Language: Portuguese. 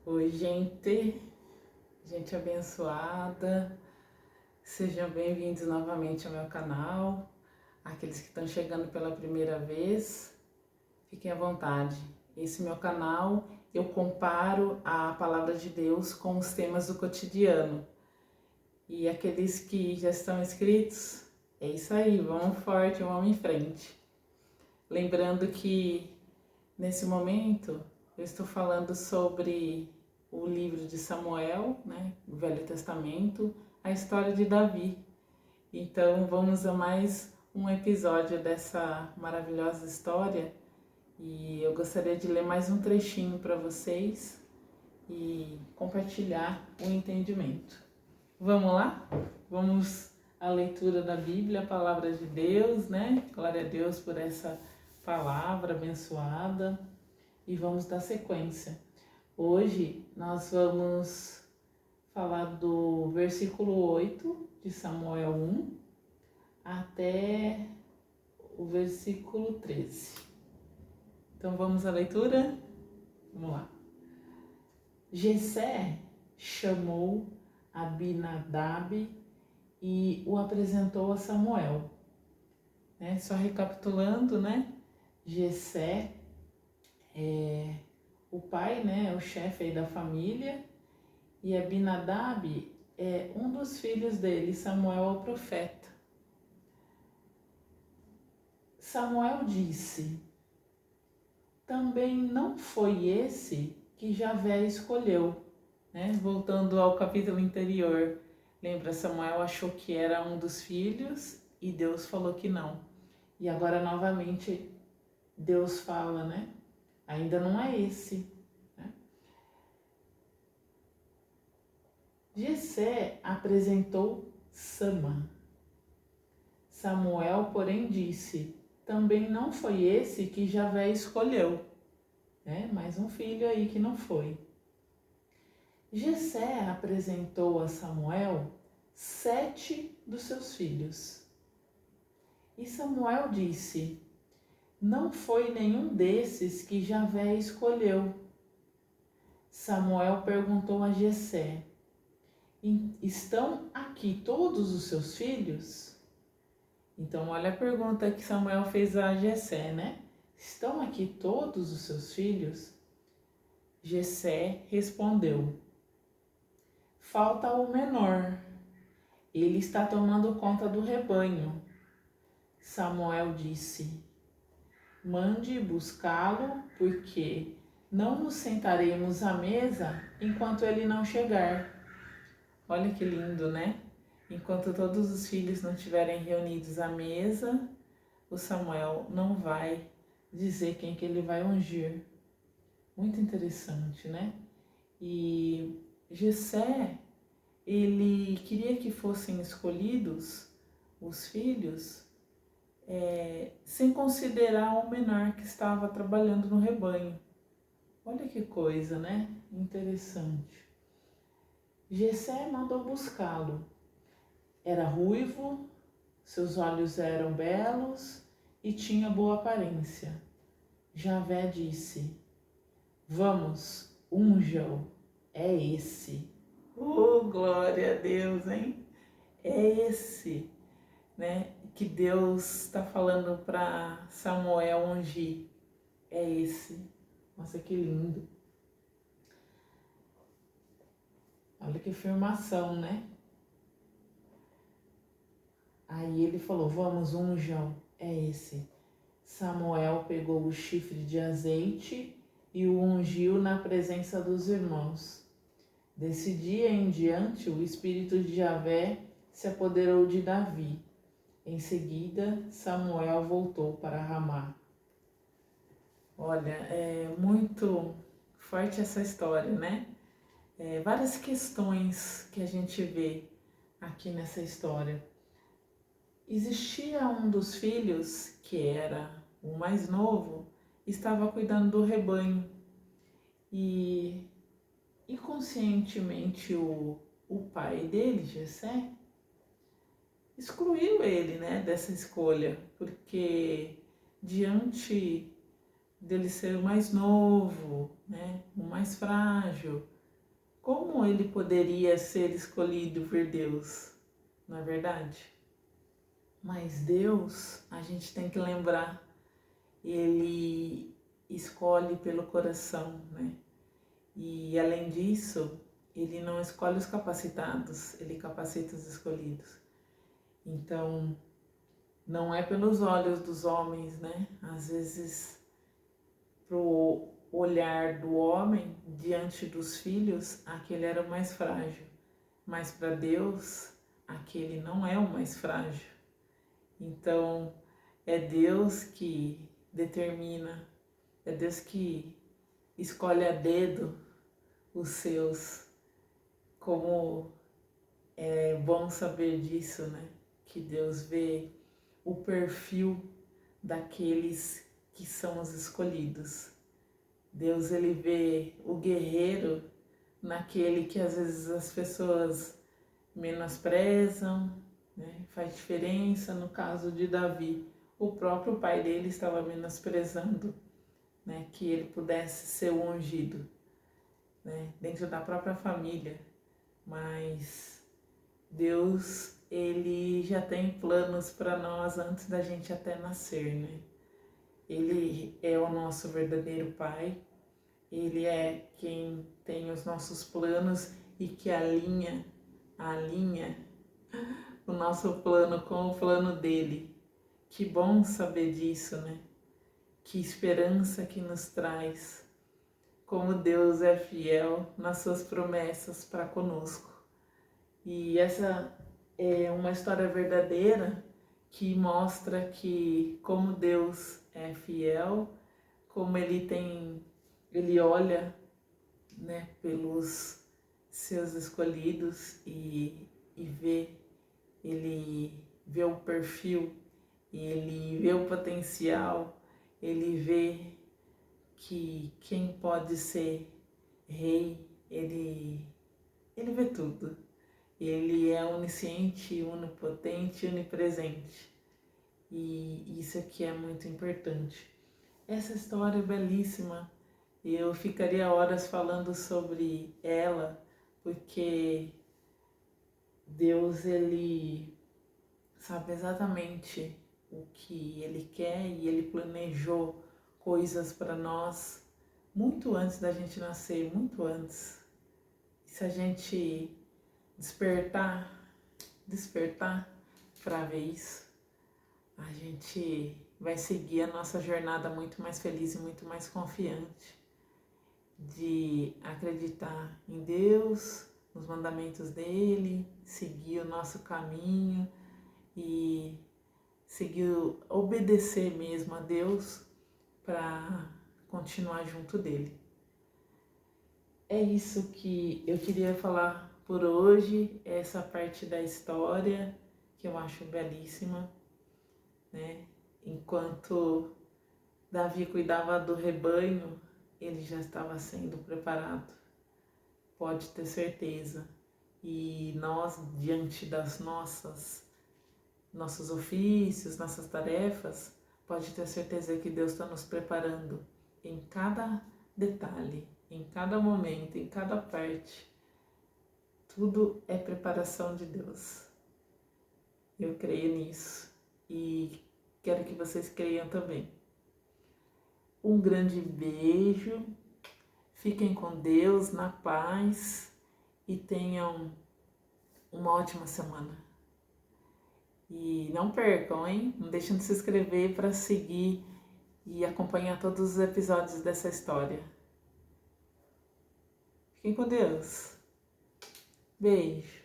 Oi, gente abençoada, sejam bem-vindos novamente ao meu canal. Aqueles que estão chegando pela primeira vez, fiquem à vontade. Esse meu canal eu comparo a palavra de Deus com os temas do cotidiano. E aqueles que já estão inscritos, é isso aí, vamos forte, vamos em frente. Lembrando que nesse momento eu estou falando sobre o livro de Samuel, né, o Velho Testamento, a história de Davi. Então vamos a mais um episódio dessa maravilhosa história e eu gostaria de ler mais um trechinho para vocês e compartilhar o entendimento. Vamos lá? Vamos à leitura da Bíblia, a palavra de Deus, né? Glória a Deus por essa palavra abençoada e vamos dar sequência. Hoje nós vamos falar do versículo 8 de Samuel 1 até o versículo 13. Então vamos à leitura? Vamos lá. Jessé chamou Abinadab e o apresentou a Samuel. Só recapitulando, né? Jessé o pai, né, é o chefe aí da família, e Abinadab é um dos filhos dele, Samuel é o profeta. Samuel disse: também não foi esse que Javé escolheu. Voltando ao capítulo anterior, lembra, Samuel achou que era um dos filhos e Deus falou que não. E agora novamente Deus fala, né? Ainda não é esse. Jessé apresentou Sama. Samuel, porém, disse: também não foi esse que Javé escolheu. Mais um filho aí que não foi. Jessé apresentou a Samuel 7 dos seus filhos. E Samuel disse: não foi nenhum desses que Javé escolheu. Samuel perguntou a Jessé: estão aqui todos os seus filhos? Então olha a pergunta que Samuel fez a Jessé, né? Estão aqui todos os seus filhos? Jessé respondeu: falta o menor, ele está tomando conta do rebanho. Samuel disse: mande buscá-lo, porque não nos sentaremos à mesa enquanto ele não chegar. Olha que lindo, né? Enquanto todos os filhos não estiverem reunidos à mesa, o Samuel não vai dizer quem que ele vai ungir. Muito interessante, né? E Jessé, ele queria que fossem escolhidos os filhos sem considerar o menor que estava trabalhando no rebanho. Olha que coisa, né? Interessante. Jessé mandou buscá-lo. Era ruivo, seus olhos eram belos e tinha boa aparência. Javé disse: vamos, unja-o, é esse. Oh, glória a Deus, hein? É esse, né? Que Deus está falando para Samuel ungir. É esse. Nossa, que lindo. Olha que afirmação, né? Aí ele falou: vamos, unjam, é esse. Samuel pegou o chifre de azeite e o ungiu na presença dos irmãos. Desse dia em diante, o espírito de Javé se apoderou de Davi. Em seguida, Samuel voltou para Ramá. Olha, é muito forte essa história, né? Várias questões que a gente vê aqui nessa história. Existia um dos filhos, que era o mais novo, estava cuidando do rebanho e inconscientemente o pai dele, Jessé, excluiu ele, né, dessa escolha, porque diante dele ser o mais novo, né, o mais frágil, como ele poderia ser escolhido por Deus? Não é verdade? Mas Deus, a gente tem que lembrar, ele escolhe pelo coração, né? E além disso, ele não escolhe os capacitados, ele capacita os escolhidos. Então, não é pelos olhos dos homens, né? Às vezes, pro olhar do homem diante dos filhos, aquele era o mais frágil. Mas para Deus, aquele não é o mais frágil. Então, é Deus que determina, é Deus que escolhe a dedo os seus. Como é bom saber disso, né? Que Deus vê o perfil daqueles que são os escolhidos. Deus, ele vê o guerreiro naquele que às vezes as pessoas menosprezam, né? Faz diferença. No caso de Davi, o próprio pai dele estava menosprezando, né? Que ele pudesse ser o ungido, né? Dentro da própria família. Mas Deus, ele já tem planos para nós antes da gente até nascer, né? Ele é o nosso verdadeiro Pai, ele é quem tem os nossos planos e que alinha o nosso plano com o plano dele. Que bom saber disso, né? Que esperança que nos traz, como Deus é fiel nas suas promessas para conosco. E essa é uma história verdadeira que mostra que como Deus é fiel, como ele olha, né, pelos seus escolhidos e ele vê o perfil, ele vê o potencial, ele vê que quem pode ser rei, ele vê tudo. Ele é onisciente, onipotente, onipresente. E isso aqui é muito importante. Essa história é belíssima. Eu ficaria horas falando sobre ela, porque Deus, ele sabe exatamente o que ele quer e ele planejou coisas para nós muito antes da gente nascer, muito antes. E se a gente despertar para ver isso, a gente vai seguir a nossa jornada muito mais feliz e muito mais confiante de acreditar em Deus, nos mandamentos dele, seguir o nosso caminho e obedecer mesmo a Deus para continuar junto dele. É isso que eu queria falar por hoje, essa parte da história que eu acho belíssima, né? Enquanto Davi cuidava do rebanho, ele já estava sendo preparado, pode ter certeza. E nós, diante das nossos ofícios, nossas tarefas, pode ter certeza que Deus está nos preparando em cada detalhe, em cada momento, em cada parte. Tudo é preparação de Deus. Eu creio nisso e quero que vocês creiam também. Um grande beijo, fiquem com Deus, na paz e tenham uma ótima semana. E não percam, hein? Não deixem de se inscrever para seguir e acompanhar todos os episódios dessa história. Fiquem com Deus. Beijo.